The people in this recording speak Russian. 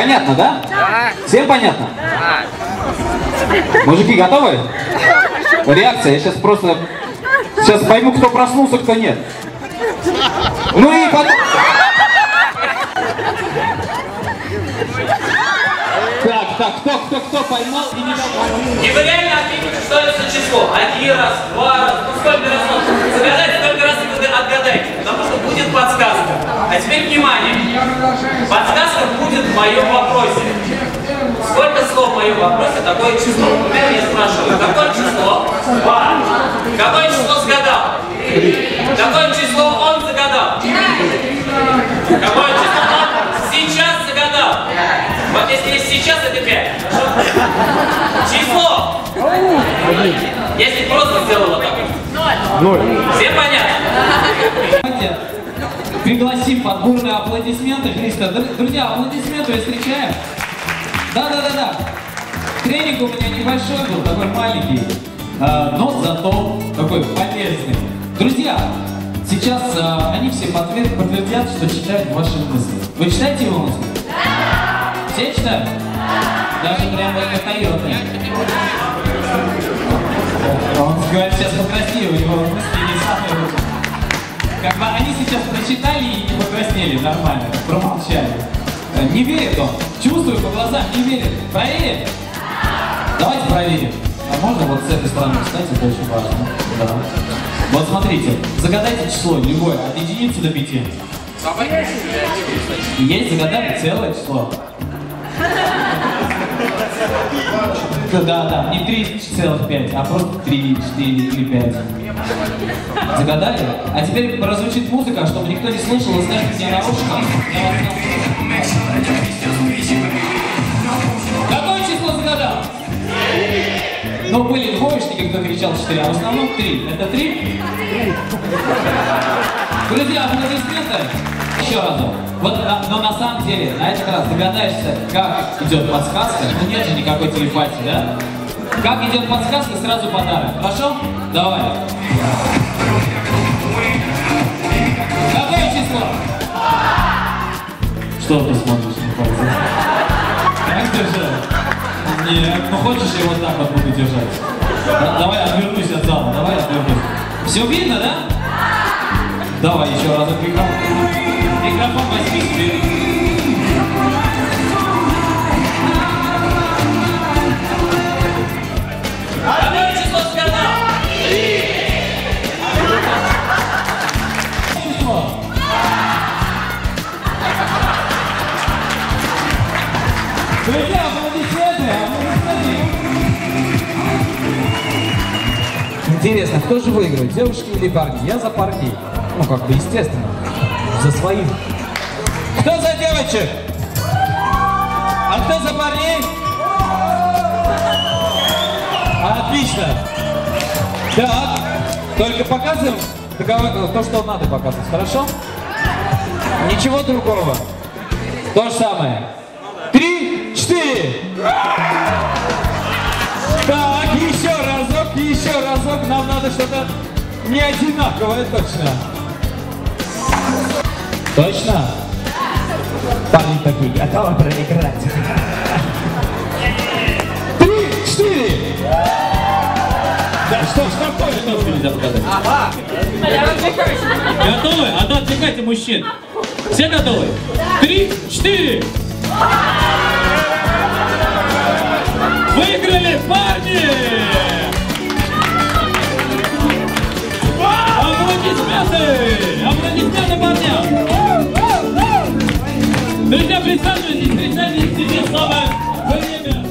Понятно, да? Да. Всем понятно? Да. Мужики, готовы? Реакция, я сейчас просто... Сейчас пойму, кто проснулся, кто нет. Ну и потом... Так, кто поймал и не дал? И вы реально ответите, что это за число? 1 раз, 2 раз, ну сколько раз можно? Загадайте, сколько раз вы отгадаете, потому что будет подсказка. А теперь внимание. Подсказка будет в моем вопросе. Сколько слов в моем вопросе, такое число? Например, я спрашиваю, какое число? 2. Какое число загадал? 3. Какое число он загадал? 4. Какое число он сейчас загадал? Вот если есть сейчас, это 5. Хорошо? Число. Если просто сделал вот так. 0. Всем понятно? Давайте пригласим под бурные аплодисменты Христа. Друзья, аплодисменты встречаем. Да. Тренинг у меня небольшой был, такой маленький, но зато такой полезный. Друзья, сейчас они все подтвердят, что читают ваши мысли. Вы читаете его мысли? Да! Все читают? Даже прямо как Тойота. Он говорит, сейчас покраснел, у него мысли не самые лучшие. Как бы они сейчас прочитали и не покраснели нормально, промолчали. Не верит он. Чувствую по глазам, не верит. Проверим? Давайте проверим. А можно вот с этой стороны встать, это очень важно. Да. Вот смотрите, загадайте число любое, от единицы до 5. Есть, загадали целое число. Да, не 3,5, а просто 3, 4 или 5. Загадали? А теперь прозвучит музыка, чтобы никто не слышал, и скажет мне наушником. Какое число загадал? Ну, были двоечники, кто кричал 4, а в основном 3. Это 3? Друзья, аплодисменты. Еще разок. Вот, но на самом деле, на этот раз догадаешься, как идет подсказка. Ну нет же никакой телепатии, да? Как идет подсказка, сразу подарок. Хорошо? Давай. Какое число? Что ты смотришь на пальцы? Как держать? Нет, ну хочешь я вот так вот буду держать? Давай отвернусь от зала, давай отвернусь. Все видно, да? Давай еще разок микрофон возьми себе. Какое число сказал? 3. Друзья, аплодисменты. Интересно, кто же выиграет, девушки или парни? Я за парней. Ну, как бы, естественно. За своих. Кто за девочек? А кто за парней? Отлично. Так, только показываем то, что надо показывать, хорошо? Ничего другого. То же самое. 3, 4. Так, еще разок. Нам надо что-то не одинаковое, точно. Точно? Парни такие, готовы проиграть. 3, 4. Да что такое, тоже нельзя сказать. Ага. Готовы? А то отвлекайте мужчин. Все готовы? 3, 4. Выиграли парни! Аплодисменты парням! Друзья, присаживайтесь себе самое время.